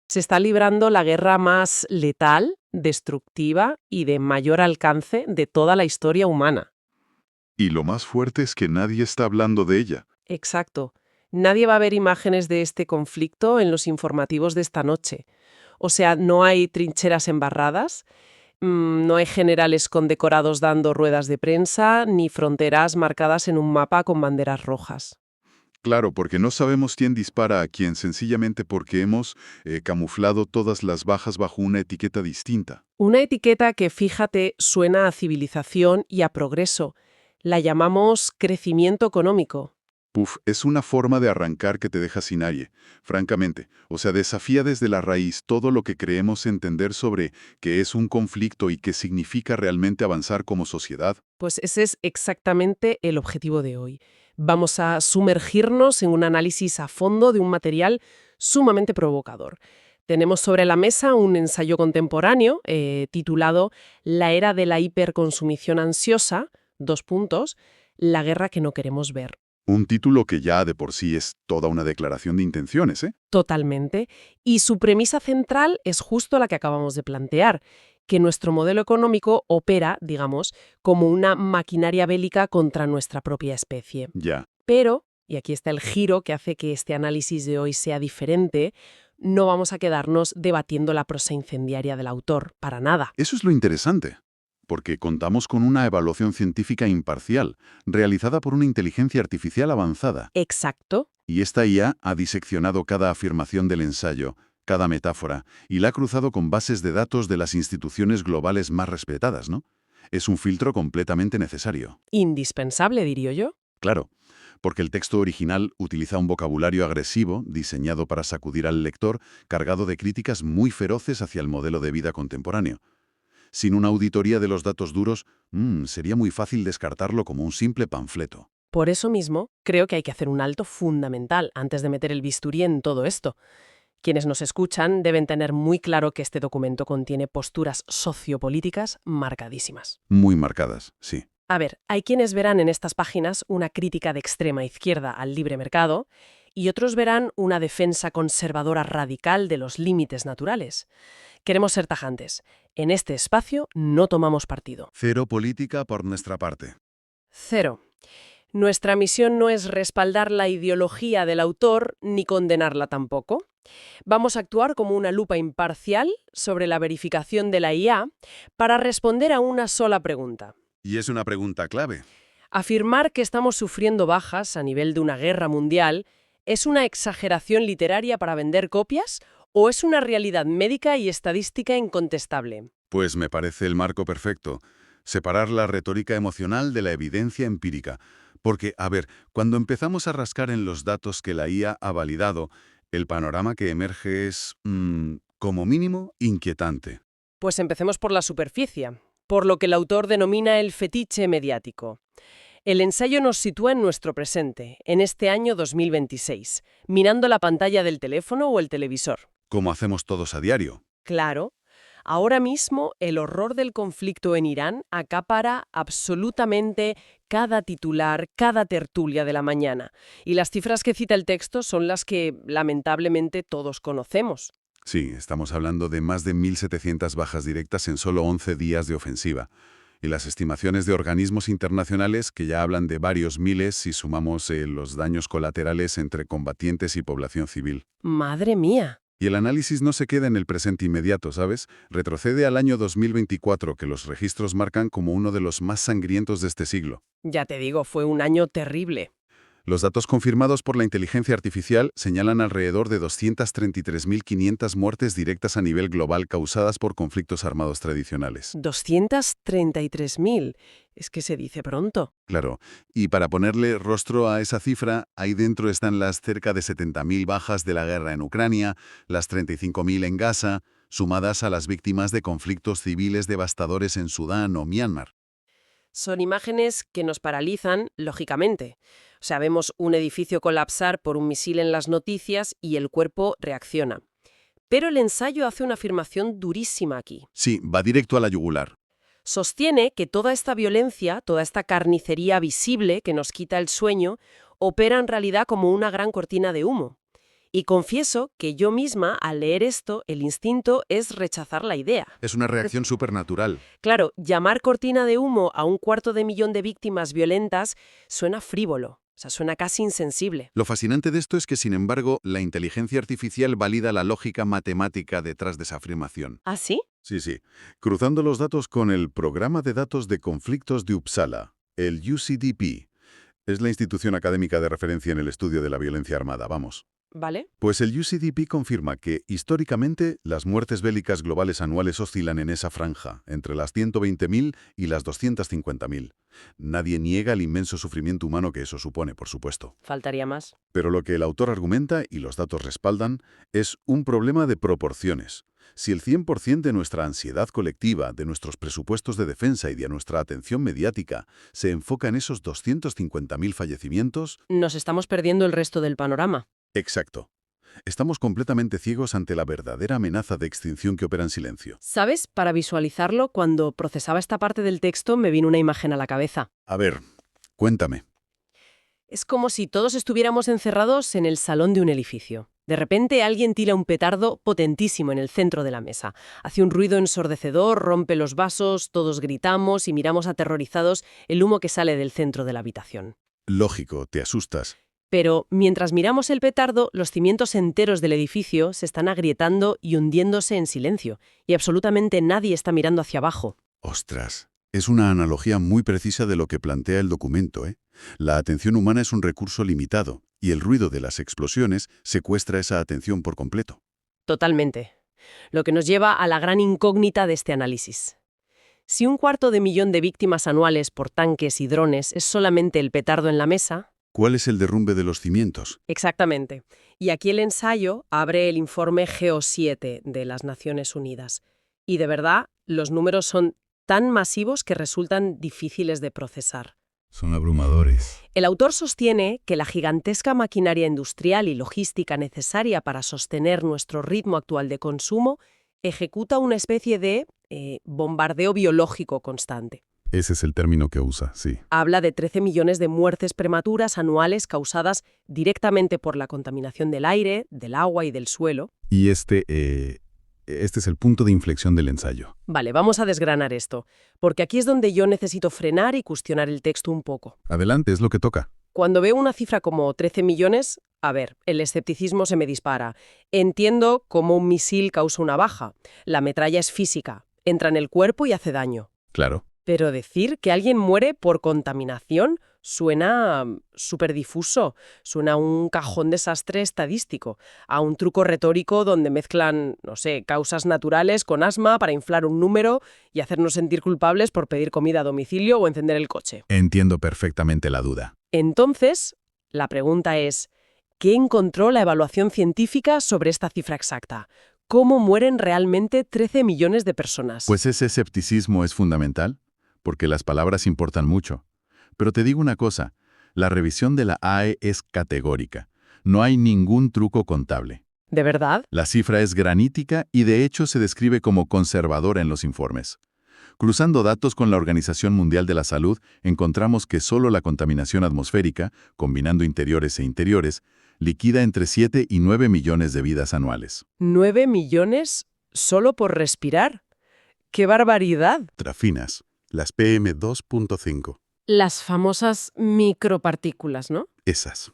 Se está librando la guerra más letal, destructiva y de mayor alcance de toda la historia humana. Y lo más fuerte es que nadie está hablando de ella. Exacto. Nadie va a ver imágenes de este conflicto en los informativos de esta noche. O sea, no hay trincheras embarradas, no hay generales condecorados dando ruedas de prensa, ni fronteras marcadas en un mapa con banderas rojas. Claro, porque no sabemos quién dispara a quién, sencillamente porque hemos camuflado todas las bajas bajo una etiqueta distinta. Una etiqueta que, fíjate, suena a civilización y a progreso. La llamamos crecimiento económico. Puf, es una forma de arrancar que te deja sin aire, francamente. O sea, desafía desde la raíz todo lo que creemos entender sobre qué es un conflicto y qué significa realmente avanzar como sociedad. Pues ese es exactamente el objetivo de hoy. Vamos a sumergirnos en un análisis a fondo de un material sumamente provocador. Tenemos sobre la mesa un ensayo contemporáneo titulado La era de la hiperconsumición ansiosa, dos puntos, la guerra que no queremos ver. Un título que ya de por sí es toda una declaración de intenciones, ¿eh? Totalmente. Y su premisa central es justo la que acabamos de plantear, que nuestro modelo económico opera, digamos, como una maquinaria bélica contra nuestra propia especie. Ya. Pero, y aquí está el giro que hace que este análisis de hoy sea diferente, no vamos a quedarnos debatiendo la prosa incendiaria del autor, para nada. Eso es lo interesante, porque contamos con una evaluación científica imparcial, realizada por una inteligencia artificial avanzada. Exacto. Y esta IA ha diseccionado cada afirmación del ensayo, cada metáfora, y la ha cruzado con bases de datos de las instituciones globales más respetadas, ¿no? Es un filtro completamente necesario. Indispensable, diría yo. Claro, porque el texto original utiliza un vocabulario agresivo, diseñado para sacudir al lector, cargado de críticas muy feroces hacia el modelo de vida contemporáneo. Sin una auditoría de los datos duros, sería muy fácil descartarlo como un simple panfleto. Por eso mismo, creo que hay que hacer un alto fundamental antes de meter el bisturí en todo esto. Quienes nos escuchan deben tener muy claro que este documento contiene posturas sociopolíticas marcadísimas. Muy marcadas, sí. A ver, hay quienes verán en estas páginas una crítica de extrema izquierda al libre mercado y otros verán una defensa conservadora radical de los límites naturales. Queremos ser tajantes. En este espacio no tomamos partido. Cero política por nuestra parte. Cero. Nuestra misión no es respaldar la ideología del autor ni condenarla tampoco. Vamos a actuar como una lupa imparcial sobre la verificación de la IA para responder a una sola pregunta. Y es una pregunta clave. Afirmar que estamos sufriendo bajas a nivel de una guerra mundial ¿es una exageración literaria para vender copias o es una realidad médica y estadística incontestable? Pues me parece el marco perfecto. Separar la retórica emocional de la evidencia empírica. Porque, a ver, cuando empezamos a rascar en los datos que la IA ha validado, el panorama que emerge es, como mínimo, inquietante. Pues empecemos por la superficie, por lo que el autor denomina el fetiche mediático. El ensayo nos sitúa en nuestro presente, en este año 2026, mirando la pantalla del teléfono o el televisor. Como hacemos todos a diario. Claro, ahora mismo el horror del conflicto en Irán acapara absolutamente cada titular, cada tertulia de la mañana. Y las cifras que cita el texto son las que, lamentablemente, todos conocemos. Sí, estamos hablando de más de 1.700 bajas directas en solo 11 días de ofensiva. Y las estimaciones de organismos internacionales que ya hablan de varios miles si sumamos los daños colaterales entre combatientes y población civil. ¡Madre mía! Y el análisis no se queda en el presente inmediato, ¿sabes? Retrocede al año 2024, que los registros marcan como uno de los más sangrientos de este siglo. Ya te digo, fue un año terrible. Los datos confirmados por la inteligencia artificial señalan alrededor de 233.500 muertes directas a nivel global causadas por conflictos armados tradicionales. 233.000. Es que se dice pronto. Claro, y para ponerle rostro a esa cifra, ahí dentro están las cerca de 70.000 bajas de la guerra en Ucrania, las 35.000 en Gaza, sumadas a las víctimas de conflictos civiles devastadores en Sudán o Myanmar. Son imágenes que nos paralizan, lógicamente. O sea, vemos un edificio colapsar por un misil en las noticias y el cuerpo reacciona. Pero el ensayo hace una afirmación durísima aquí. Sí, va directo a la yugular. Sostiene que toda esta violencia, toda esta carnicería visible que nos quita el sueño, opera en realidad como una gran cortina de humo. Y confieso que yo misma, al leer esto, el instinto es rechazar la idea. Es una reacción supernatural. Claro, llamar cortina de humo a 250.000 de víctimas violentas suena frívolo, o sea, suena casi insensible. Lo fascinante de esto es que, sin embargo, la inteligencia artificial valida la lógica matemática detrás de esa afirmación. ¿Ah, sí? Sí, sí. Cruzando los datos con el Programa de Datos de Conflictos de Uppsala, el UCDP. Es la institución académica de referencia en el estudio de la violencia armada, vamos. ¿Vale? Pues el UCDP confirma que, históricamente, las muertes bélicas globales anuales oscilan en esa franja, entre las 120.000 y las 250.000. Nadie niega el inmenso sufrimiento humano que eso supone, por supuesto. Faltaría más. Pero lo que el autor argumenta, y los datos respaldan, es un problema de proporciones. Si el 100% de nuestra ansiedad colectiva, de nuestros presupuestos de defensa y de nuestra atención mediática se enfoca en esos 250.000 fallecimientos... Nos estamos perdiendo el resto del panorama. Exacto. Estamos completamente ciegos ante la verdadera amenaza de extinción que opera en silencio. ¿Sabes? Para visualizarlo, cuando procesaba esta parte del texto me vino una imagen a la cabeza. A ver, cuéntame. Es como si todos estuviéramos encerrados en el salón de un edificio. De repente alguien tira un petardo potentísimo en el centro de la mesa. Hace un ruido ensordecedor, rompe los vasos, todos gritamos y miramos aterrorizados el humo que sale del centro de la habitación. Lógico, te asustas. Pero mientras miramos el petardo, los cimientos enteros del edificio se están agrietando y hundiéndose en silencio, y absolutamente nadie está mirando hacia abajo. Ostras, es una analogía muy precisa de lo que plantea el documento, ¿eh? La atención humana es un recurso limitado, y el ruido de las explosiones secuestra esa atención por completo. Totalmente. Lo que nos lleva a la gran incógnita de este análisis. Si 250.000 de víctimas anuales por tanques y drones es solamente el petardo en la mesa... ¿Cuál es el derrumbe de los cimientos? Exactamente. Y aquí el ensayo abre el informe GEO7 de las Naciones Unidas. Y de verdad, los números son tan masivos que resultan difíciles de procesar. Son abrumadores. El autor sostiene que la gigantesca maquinaria industrial y logística necesaria para sostener nuestro ritmo actual de consumo ejecuta una especie de bombardeo biológico constante. Ese es el término que usa, sí. Habla de 13 millones de muertes prematuras anuales causadas directamente por la contaminación del aire, del agua y del suelo. Y este es el punto de inflexión del ensayo. Vale, vamos a desgranar esto, porque aquí es donde yo necesito frenar y cuestionar el texto un poco. Adelante, es lo que toca. Cuando veo una cifra como 13 millones, a ver, el escepticismo se me dispara. Entiendo cómo un misil causa una baja. La metralla es física, entra en el cuerpo y hace daño. Claro. Pero decir que alguien muere por contaminación suena súper difuso, suena a un cajón desastre estadístico, a un truco retórico donde mezclan, no sé, causas naturales con asma para inflar un número y hacernos sentir culpables por pedir comida a domicilio o encender el coche. Entiendo perfectamente la duda. Entonces, la pregunta es, ¿qué encontró la evaluación científica sobre esta cifra exacta? ¿Cómo mueren realmente 13 millones de personas? Pues ese escepticismo es fundamental, porque las palabras importan mucho. Pero te digo una cosa, la revisión de la AE es categórica. No hay ningún truco contable. ¿De verdad? La cifra es granítica y de hecho se describe como conservadora en los informes. Cruzando datos con la Organización Mundial de la Salud, encontramos que solo la contaminación atmosférica, combinando interiores e interiores, liquida entre 7 y 9 millones de vidas anuales. ¿9 millones solo por respirar? ¡Qué barbaridad! Trafinas, las PM2.5. Las famosas micropartículas, ¿no? Esas.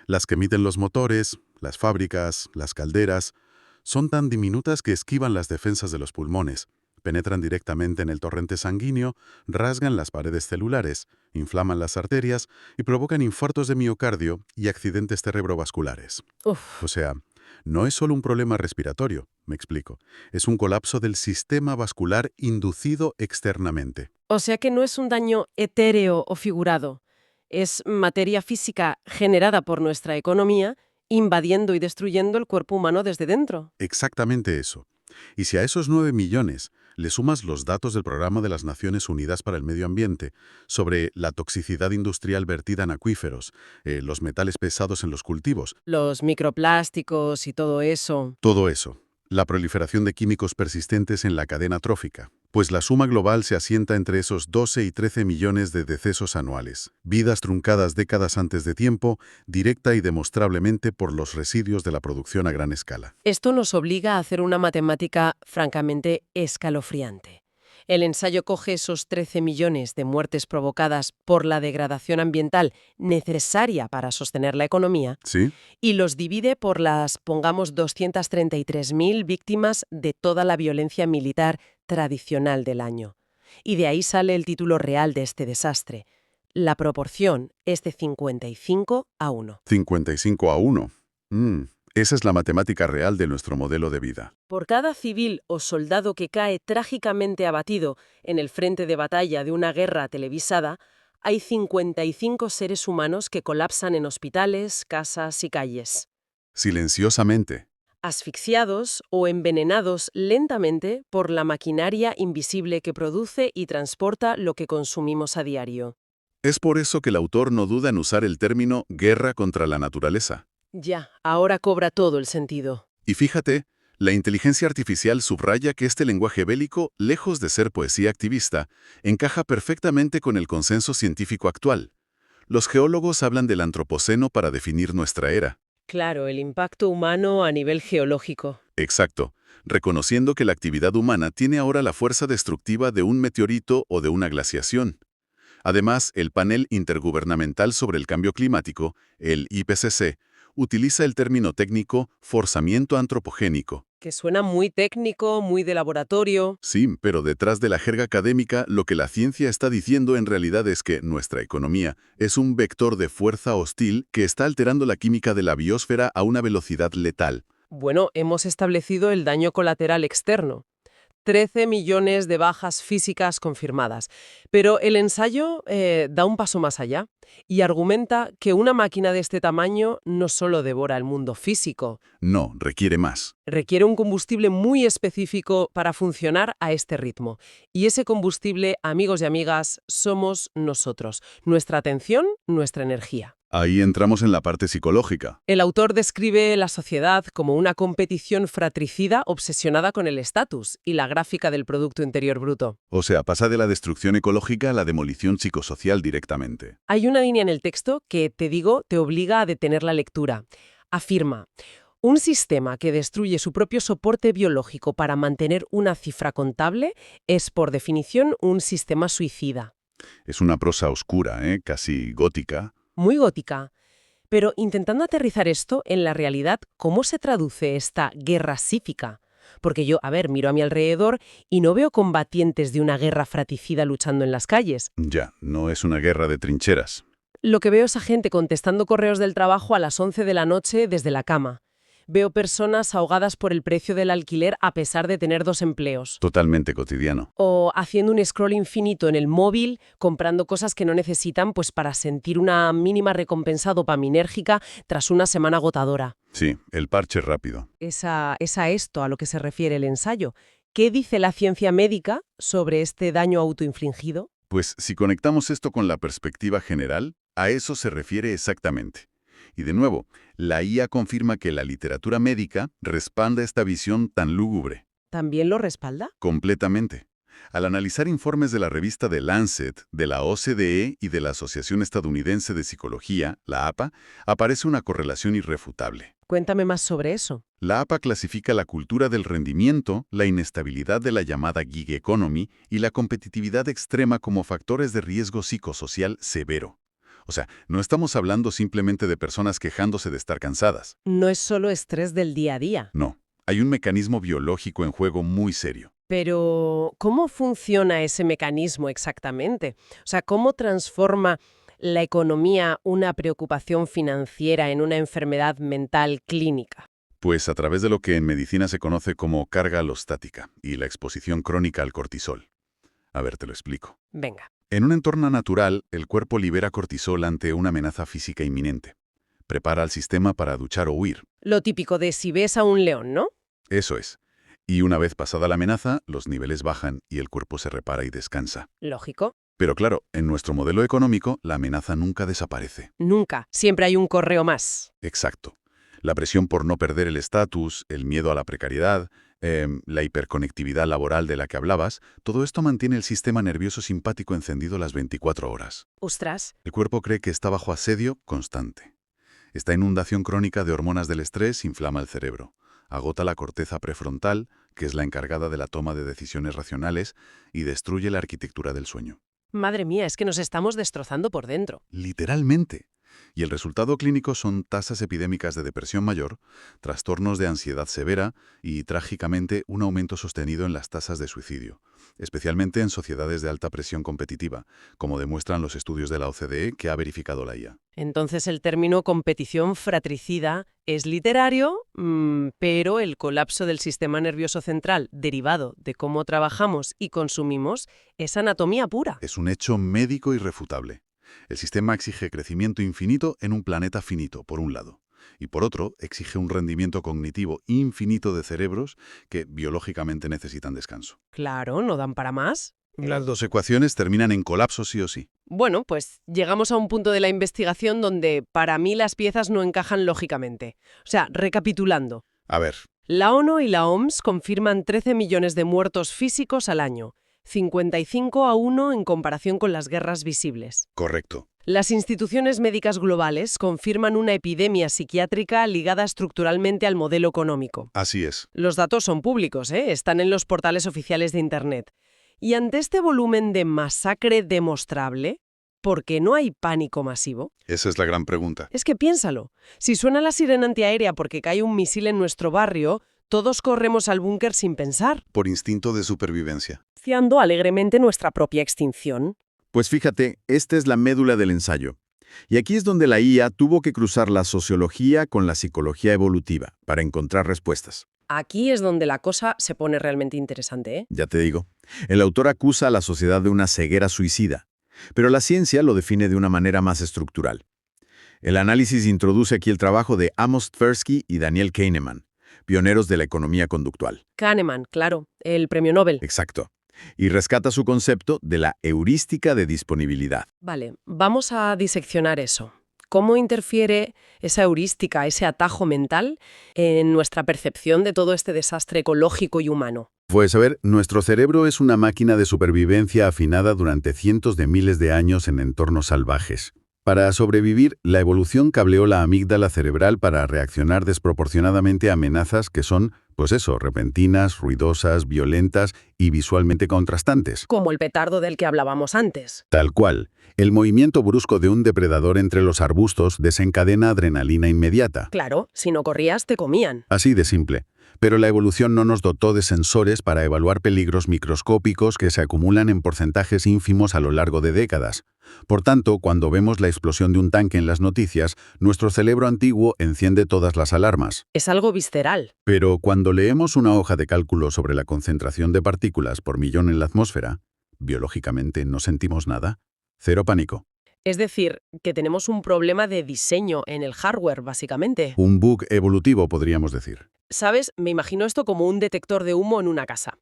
Las que miden los motores, las fábricas, las calderas, son tan diminutas que esquivan las defensas de los pulmones, penetran directamente en el torrente sanguíneo, rasgan las paredes celulares, inflaman las arterias y provocan infartos de miocardio y accidentes cerebrovasculares. Uf. O sea, no es solo un problema respiratorio, me explico, es un colapso del sistema vascular inducido externamente. O sea que no es un daño etéreo o figurado. Es materia física generada por nuestra economía invadiendo y destruyendo el cuerpo humano desde dentro. Exactamente eso. Y si a esos 9 millones le sumas los datos del Programa de las Naciones Unidas para el Medio Ambiente sobre la toxicidad industrial vertida en acuíferos, los metales pesados en los cultivos, Los microplásticos y todo eso. todo eso, la proliferación de químicos persistentes en la cadena trófica, Pues la suma global se asienta entre esos 12 y 13 millones de decesos anuales, vidas truncadas décadas antes de tiempo, directa y demostrablemente por los residuos de la producción a gran escala. Esto nos obliga a hacer una matemática francamente escalofriante. El ensayo coge esos 13 millones de muertes provocadas por la degradación ambiental necesaria para sostener la economía ¿Sí? y los divide por las, pongamos, 233.000 víctimas de toda la violencia militar tradicional del año. Y de ahí sale el título real de este desastre. La proporción es de 55-1. 55-1. Esa es la matemática real de nuestro modelo de vida. Por cada civil o soldado que cae trágicamente abatido en el frente de batalla de una guerra televisada, hay 55 seres humanos que colapsan en hospitales, casas y calles. Silenciosamente. Asfixiados o envenenados lentamente por la maquinaria invisible que produce y transporta lo que consumimos a diario. Es por eso que el autor no duda en usar el término guerra contra la naturaleza. Ya, ahora cobra todo el sentido. Y fíjate, la inteligencia artificial subraya que este lenguaje bélico, lejos de ser poesía activista, encaja perfectamente con el consenso científico actual. Los geólogos hablan del antropoceno para definir nuestra era. Claro, el impacto humano a nivel geológico. Exacto, reconociendo que la actividad humana tiene ahora la fuerza destructiva de un meteorito o de una glaciación. Además, el Panel Intergubernamental sobre el Cambio Climático, el IPCC, utiliza el término técnico forzamiento antropogénico. Que suena muy técnico, muy de laboratorio. Sí, pero detrás de la jerga académica, lo que la ciencia está diciendo en realidad es que nuestra economía es un vector de fuerza hostil que está alterando la química de la biosfera a una velocidad letal. Bueno, hemos establecido el daño colateral externo. 13 millones de bajas físicas confirmadas. Pero el ensayo da un paso más allá y argumenta que una máquina de este tamaño no solo devora el mundo físico, No, requiere más. requiere un combustible muy específico para funcionar a este ritmo. Y ese combustible, amigos y amigas, somos nosotros. Nuestra atención, nuestra energía. Ahí entramos en la parte psicológica. El autor describe la sociedad como una competición fratricida obsesionada con el estatus y la gráfica del Producto Interior Bruto. O sea, pasa de la destrucción ecológica a la demolición psicosocial directamente. Hay una línea en el texto que, te digo, te obliga a detener la lectura. Afirma: un sistema que destruye su propio soporte biológico para mantener una cifra contable es, por definición, un sistema suicida. Es una prosa oscura, casi gótica. Muy gótica. Pero intentando aterrizar esto en la realidad, ¿cómo se traduce esta guerra psíquica? Porque yo, miro a mi alrededor y no veo combatientes de una guerra fratricida luchando en las calles. Ya, no es una guerra de trincheras. Lo que veo es a gente contestando correos del trabajo a las 11 de la noche desde la cama. Veo personas ahogadas por el precio del alquiler a pesar de tener 2 empleos. Totalmente cotidiano. O haciendo un scroll infinito en el móvil, comprando cosas que no necesitan pues para sentir una mínima recompensa dopaminérgica tras una semana agotadora. Sí, el parche rápido. Es a esto a lo que se refiere el ensayo. ¿Qué dice la ciencia médica sobre este daño autoinfligido? Pues si conectamos esto con la perspectiva general, a eso se refiere exactamente. Y de nuevo, la IA confirma que la literatura médica respalda esta visión tan lúgubre. ¿También lo respalda? Completamente. Al analizar informes de la revista The Lancet, de la OCDE y de la Asociación Estadounidense de Psicología, la APA, aparece una correlación irrefutable. Cuéntame más sobre eso. La APA clasifica la cultura del rendimiento, la inestabilidad de la llamada gig economy y la competitividad extrema como factores de riesgo psicosocial severo. O sea, no estamos hablando simplemente de personas quejándose de estar cansadas. No es solo estrés del día a día. No, hay un mecanismo biológico en juego muy serio. Pero, ¿cómo funciona ese mecanismo exactamente? O sea, ¿cómo transforma la economía una preocupación financiera en una enfermedad mental clínica? Pues a través de lo que en medicina se conoce como carga alostática y la exposición crónica al cortisol. A ver, te lo explico. Venga. En un entorno natural, el cuerpo libera cortisol ante una amenaza física inminente. Prepara al sistema para duchar o huir. Lo típico de si ves a un león, ¿no? Eso es. Y una vez pasada la amenaza, los niveles bajan y el cuerpo se repara y descansa. Lógico. Pero claro, en nuestro modelo económico, la amenaza nunca desaparece. Nunca. Siempre hay un correo más. Exacto. La presión por no perder el estatus, el miedo a la precariedad, la hiperconectividad laboral de la que hablabas, todo esto mantiene el sistema nervioso simpático encendido las 24 horas. Ostras. El cuerpo cree que está bajo asedio constante. Esta inundación crónica de hormonas del estrés inflama el cerebro, agota la corteza prefrontal, que es la encargada de la toma de decisiones racionales, y destruye la arquitectura del sueño. Madre mía, es que nos estamos destrozando por dentro. Literalmente. Y el resultado clínico son tasas epidémicas de depresión mayor, trastornos de ansiedad severa y, trágicamente, un aumento sostenido en las tasas de suicidio, especialmente en sociedades de alta presión competitiva, como demuestran los estudios de la OCDE que ha verificado la IA. Entonces el término competición fratricida es literario, pero el colapso del sistema nervioso central derivado de cómo trabajamos y consumimos es anatomía pura. Es un hecho médico irrefutable. El sistema exige crecimiento infinito en un planeta finito, por un lado, y por otro, exige un rendimiento cognitivo infinito de cerebros que biológicamente necesitan descanso. Claro, ¿no dan para más? Las dos ecuaciones terminan en colapso sí o sí. Bueno, pues llegamos a un punto de la investigación donde para mí las piezas no encajan lógicamente. O sea, recapitulando. A ver, La ONU y la OMS confirman 13 millones de muertos físicos al año, 55-1 en comparación con las guerras visibles. correcto. Las instituciones médicas globales confirman una epidemia psiquiátrica ligada estructuralmente al modelo económico. Así es. Los datos son públicos, están en los portales oficiales de Internet. Y ante este volumen de masacre demostrable, ¿por qué no hay pánico masivo? Esa es la gran pregunta. Es que piénsalo, si suena la sirena antiaérea porque cae un misil en nuestro barrio, todos corremos al búnker sin pensar, Por instinto de supervivencia. fiando alegremente nuestra propia extinción. Pues fíjate, esta es la médula del ensayo. Y aquí es donde la IA tuvo que cruzar la sociología con la psicología evolutiva para encontrar respuestas. Aquí es donde la cosa se pone realmente interesante, ¿eh? Ya te digo, el autor acusa a la sociedad de una ceguera suicida, pero la ciencia lo define de una manera más estructural. El análisis introduce aquí el trabajo de Amos Tversky y Daniel Kahneman, pioneros de la economía conductual. Kahneman, claro, el premio Nobel. Exacto. Y rescata su concepto de la heurística de disponibilidad. Vale, vamos a diseccionar eso. ¿Cómo interfiere esa heurística, ese atajo mental, en nuestra percepción de todo este desastre ecológico y humano? Pues a ver, nuestro cerebro es una máquina de supervivencia afinada durante cientos de miles de años en entornos salvajes. Para sobrevivir, la evolución cableó la amígdala cerebral para reaccionar desproporcionadamente a amenazas que son, pues eso, repentinas, ruidosas, violentas y visualmente contrastantes. Como el petardo del que hablábamos antes. Tal cual. El movimiento brusco de un depredador entre los arbustos desencadena adrenalina inmediata. Claro, si no corrías te comían. Así de simple. Pero la evolución no nos dotó de sensores para evaluar peligros microscópicos que se acumulan en porcentajes ínfimos a lo largo de décadas. Por tanto, cuando vemos la explosión de un tanque en las noticias, nuestro cerebro antiguo enciende todas las alarmas. Es algo visceral. Pero cuando leemos una hoja de cálculo sobre la concentración de partículas por millón en la atmósfera, biológicamente no sentimos nada. Cero pánico. Es decir, que tenemos un problema de diseño en el hardware, básicamente. Un bug evolutivo, podríamos decir. ¿Sabes? Me imagino esto como un detector de humo en una casa.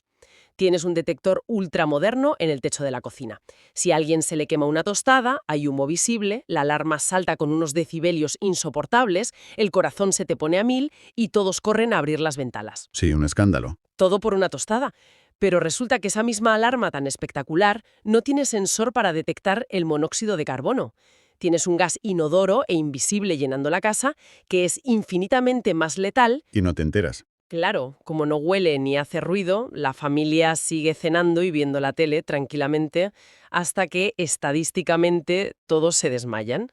Tienes un detector ultramoderno en el techo de la cocina. Si a alguien se le quema una tostada, hay humo visible, la alarma salta con unos decibelios insoportables, el corazón se te pone a 1000 y todos corren a abrir las ventanas. Sí, un escándalo. Todo por una tostada. Pero resulta que esa misma alarma tan espectacular no tiene sensor para detectar el monóxido de carbono. Tienes un gas inodoro e invisible llenando la casa que es infinitamente más letal. Y no te enteras. Claro, como no huele ni hace ruido, la familia sigue cenando y viendo la tele tranquilamente hasta que, estadísticamente, todos se desmayan.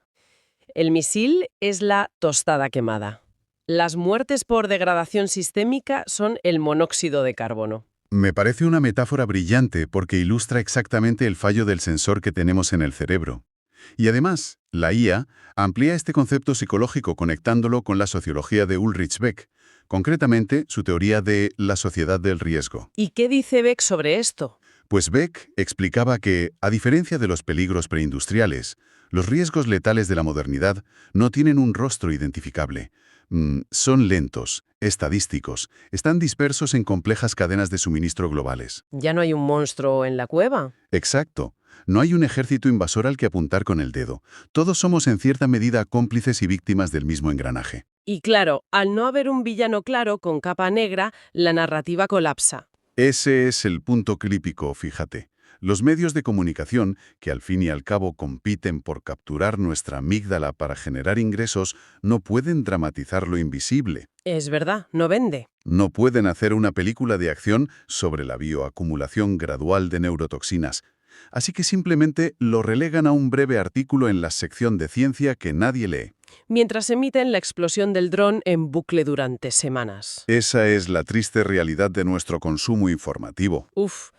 El misil es la tostada quemada. Las muertes por degradación sistémica son el monóxido de carbono. Me parece una metáfora brillante porque ilustra exactamente el fallo del sensor que tenemos en el cerebro. Y además, la IA amplía este concepto psicológico conectándolo con la sociología de Ulrich Beck, concretamente su teoría de la sociedad del riesgo. ¿Y qué dice Beck sobre esto? Pues Beck explicaba que, a diferencia de los peligros preindustriales, los riesgos letales de la modernidad no tienen un rostro identificable. Son lentos, estadísticos, están dispersos en complejas cadenas de suministro globales. ¿Ya no hay un monstruo en la cueva? Exacto. No hay un ejército invasor al que apuntar con el dedo. Todos somos en cierta medida cómplices y víctimas del mismo engranaje. Y claro, al no haber un villano claro con capa negra, la narrativa colapsa. Ese es el punto crítico, fíjate. Los medios de comunicación, que al fin y al cabo compiten por capturar nuestra amígdala para generar ingresos, no pueden dramatizar lo invisible. Es verdad, no vende. No pueden hacer una película de acción sobre la bioacumulación gradual de neurotoxinas. Así que simplemente lo relegan a un breve artículo en la sección de ciencia que nadie lee. Mientras emiten la explosión del dron en bucle durante semanas. Esa es la triste realidad de nuestro consumo informativo. Uf,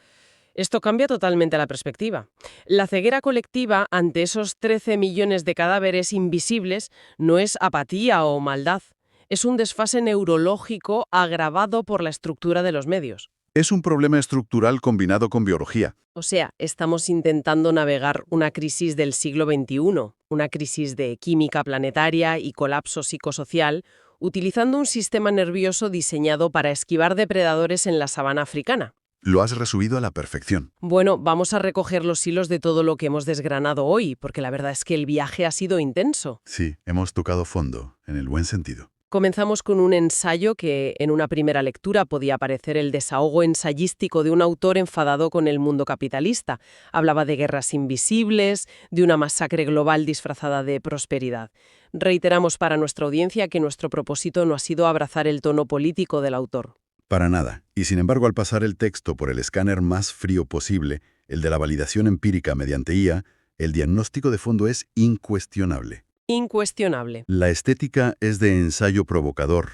esto cambia totalmente la perspectiva. La ceguera colectiva ante esos 13 millones de cadáveres invisibles no es apatía o maldad. Es un desfase neurológico agravado por la estructura de los medios. Es un problema estructural combinado con biología. O sea, estamos intentando navegar una crisis del siglo XXI, una crisis de química planetaria y colapso psicosocial, utilizando un sistema nervioso diseñado para esquivar depredadores en la sabana africana. Lo has resumido a la perfección. Bueno, vamos a recoger los hilos de todo lo que hemos desgranado hoy, porque la verdad es que el viaje ha sido intenso. Sí, hemos tocado fondo, en el buen sentido. Comenzamos con un ensayo que, en una primera lectura, podía parecer el desahogo ensayístico de un autor enfadado con el mundo capitalista. Hablaba de guerras invisibles, de una masacre global disfrazada de prosperidad. Reiteramos para nuestra audiencia que nuestro propósito no ha sido abrazar el tono político del autor. Para nada. Y sin embargo, al pasar el texto por el escáner más frío posible, el de la validación empírica mediante IA, el diagnóstico de fondo es incuestionable. Incuestionable. La estética es de ensayo provocador,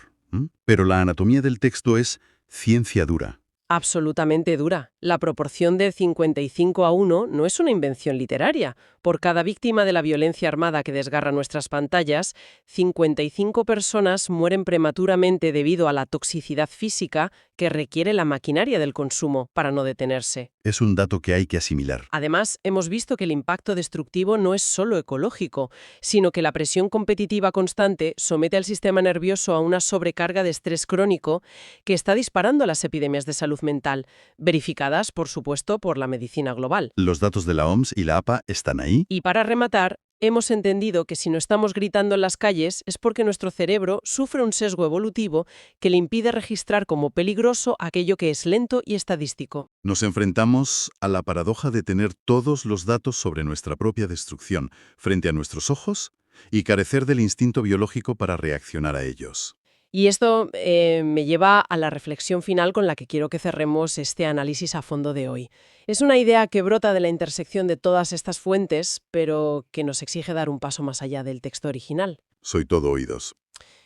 pero la anatomía del texto es ciencia dura. Absolutamente dura. La proporción de 55:1 no es una invención literaria. Por cada víctima de la violencia armada que desgarra nuestras pantallas, 55 personas mueren prematuramente debido a la toxicidad física que requiere la maquinaria del consumo para no detenerse. Es un dato que hay que asimilar. Además, hemos visto que el impacto destructivo no es solo ecológico, sino que la presión competitiva constante somete al sistema nervioso a una sobrecarga de estrés crónico que está disparando las epidemias de salud mental, verificadas, por supuesto, por la medicina global. Los datos de la OMS y la APA están ahí. Y para rematar, hemos entendido que si no estamos gritando en las calles es porque nuestro cerebro sufre un sesgo evolutivo que le impide registrar como peligroso aquello que es lento y estadístico. Nos enfrentamos a la paradoja de tener todos los datos sobre nuestra propia destrucción frente a nuestros ojos y carecer del instinto biológico para reaccionar a ellos. Y esto me lleva a la reflexión final con la que quiero que cerremos este análisis a fondo de hoy. Es una idea que brota de la intersección de todas estas fuentes, pero que nos exige dar un paso más allá del texto original. Soy todo oídos.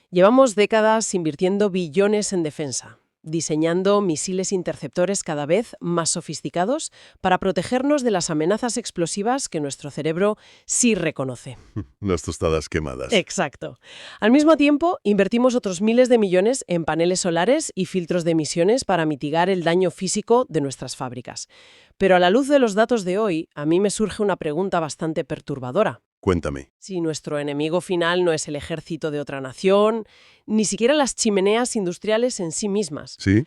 Llevamos décadas invirtiendo billones en defensa, diseñando misiles interceptores cada vez más sofisticados para protegernos de las amenazas explosivas que nuestro cerebro sí reconoce. Las tostadas quemadas. Exacto. Al mismo tiempo, invertimos otros miles de millones en paneles solares y filtros de emisiones para mitigar el daño físico de nuestras fábricas. Pero a la luz de los datos de hoy, a mí me surge una pregunta bastante perturbadora. Cuéntame. Si nuestro enemigo final no es el ejército de otra nación, ni siquiera las chimeneas industriales en sí mismas. ¿Sí?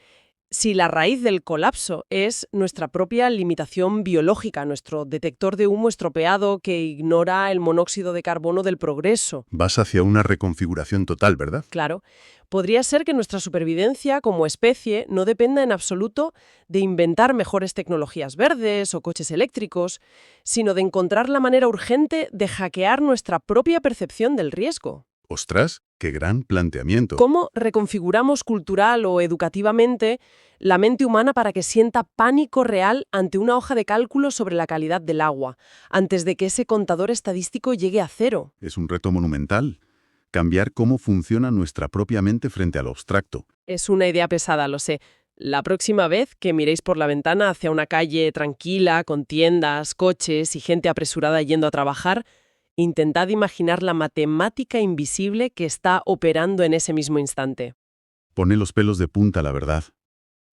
Si la raíz del colapso es nuestra propia limitación biológica, nuestro detector de humo estropeado que ignora el monóxido de carbono del progreso. Vas hacia una reconfiguración total, ¿verdad? Claro, podría ser que nuestra supervivencia como especie no dependa en absoluto de inventar mejores tecnologías verdes o coches eléctricos, sino de encontrar la manera urgente de hackear nuestra propia percepción del riesgo. ¡Ostras! ¡Qué gran planteamiento! ¿Cómo reconfiguramos cultural o educativamente la mente humana para que sienta pánico real ante una hoja de cálculo sobre la calidad del agua, antes de que ese contador estadístico llegue a cero? Es un reto monumental. Cambiar cómo funciona nuestra propia mente frente al abstracto. Es una idea pesada, lo sé. La próxima vez que miréis por la ventana hacia una calle tranquila, con tiendas, coches y gente apresurada yendo a trabajar, intentad imaginar la matemática invisible que está operando en ese mismo instante. Pone los pelos de punta, la verdad.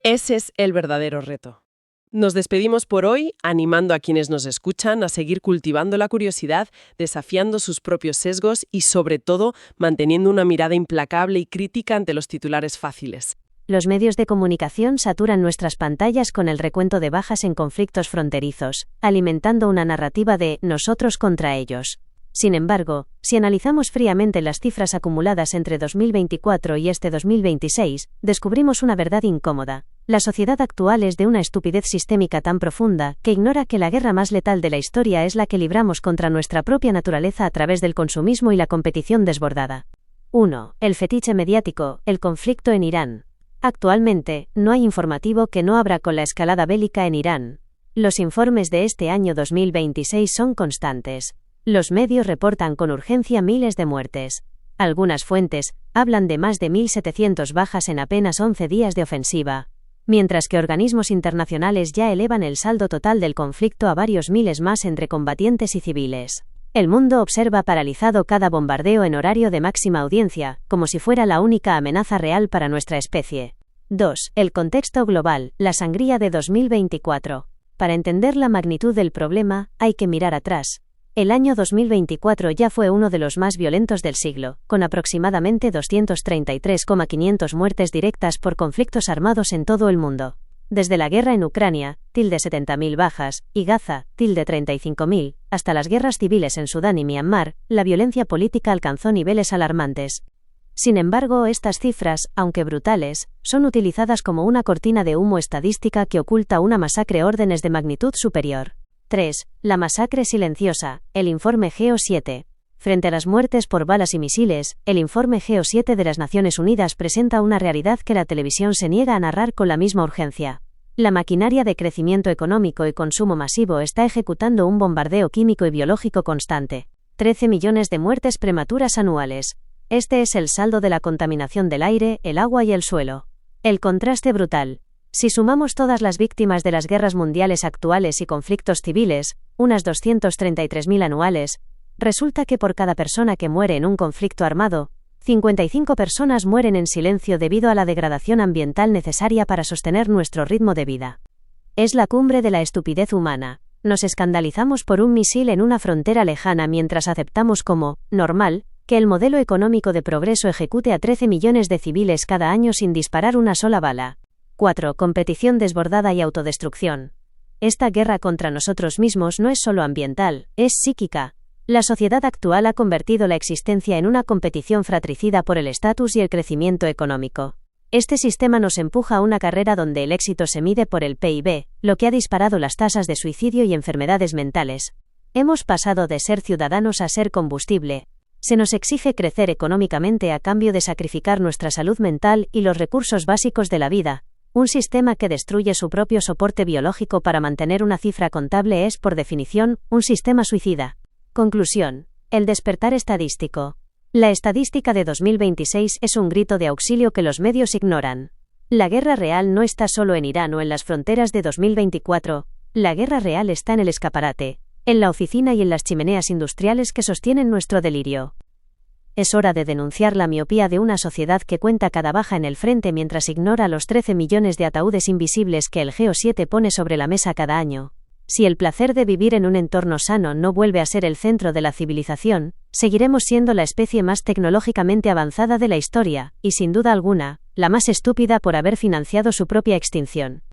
Ese es el verdadero reto. Nos despedimos por hoy, animando a quienes nos escuchan a seguir cultivando la curiosidad, desafiando sus propios sesgos y, sobre todo, manteniendo una mirada implacable y crítica ante los titulares fáciles. Los medios de comunicación saturan nuestras pantallas con el recuento de bajas en conflictos fronterizos, alimentando una narrativa de nosotros contra ellos. Sin embargo, si analizamos fríamente las cifras acumuladas entre 2024 y este 2026, descubrimos una verdad incómoda. La sociedad actual es de una estupidez sistémica tan profunda que ignora que la guerra más letal de la historia es la que libramos contra nuestra propia naturaleza a través del consumismo y la competición desbordada. 1. El fetiche mediático, el conflicto en Irán. Actualmente, no hay informativo que no abra con la escalada bélica en Irán. Los informes de este año 2026 son constantes. Los medios reportan con urgencia miles de muertes. Algunas fuentes hablan de más de 1.700 bajas en apenas 11 días de ofensiva, mientras que organismos internacionales ya elevan el saldo total del conflicto a varios miles más entre combatientes y civiles. El mundo observa paralizado cada bombardeo en horario de máxima audiencia, como si fuera la única amenaza real para nuestra especie. 2. El contexto global, la sangría de 2024. Para entender la magnitud del problema, hay que mirar atrás. El año 2024 ya fue uno de los más violentos del siglo, con aproximadamente 233,500 muertes directas por conflictos armados en todo el mundo. Desde la guerra en Ucrania, 70.000 bajas, y Gaza, 35.000, hasta las guerras civiles en Sudán y Myanmar, la violencia política alcanzó niveles alarmantes. Sin embargo, estas cifras, aunque brutales, son utilizadas como una cortina de humo estadística que oculta una masacre órdenes de magnitud superior. 3. La masacre silenciosa, el informe GEO-7. Frente a las muertes por balas y misiles, el informe GEO-7 de las Naciones Unidas presenta una realidad que la televisión se niega a narrar con la misma urgencia. La maquinaria de crecimiento económico y consumo masivo está ejecutando un bombardeo químico y biológico constante. 13 millones de muertes prematuras anuales. Este es el saldo de la contaminación del aire, el agua y el suelo. El contraste brutal. Si sumamos todas las víctimas de las guerras mundiales actuales y conflictos civiles, unas 233.000 anuales, resulta que por cada persona que muere en un conflicto armado, 55 personas mueren en silencio debido a la degradación ambiental necesaria para sostener nuestro ritmo de vida. Es la cumbre de la estupidez humana. Nos escandalizamos por un misil en una frontera lejana mientras aceptamos como normal que el modelo económico de progreso ejecute a 13 millones de civiles cada año sin disparar una sola bala. 4. Competición desbordada y autodestrucción. Esta guerra contra nosotros mismos no es solo ambiental, es psíquica. La sociedad actual ha convertido la existencia en una competición fratricida por el estatus y el crecimiento económico. Este sistema nos empuja a una carrera donde el éxito se mide por el PIB, lo que ha disparado las tasas de suicidio y enfermedades mentales. Hemos pasado de ser ciudadanos a ser combustible. Se nos exige crecer económicamente a cambio de sacrificar nuestra salud mental y los recursos básicos de la vida. Un sistema que destruye su propio soporte biológico para mantener una cifra contable es, por definición, un sistema suicida. Conclusión. El despertar estadístico. La estadística de 2026 es un grito de auxilio que los medios ignoran. La guerra real no está solo en Irán o en las fronteras de 2024, la guerra real está en el escaparate, en la oficina y en las chimeneas industriales que sostienen nuestro delirio. Es hora de denunciar la miopía de una sociedad que cuenta cada baja en el frente mientras ignora los 13 millones de ataúdes invisibles que el GEO-7 pone sobre la mesa cada año. Si el placer de vivir en un entorno sano no vuelve a ser el centro de la civilización, seguiremos siendo la especie más tecnológicamente avanzada de la historia, y sin duda alguna, la más estúpida por haber financiado su propia extinción.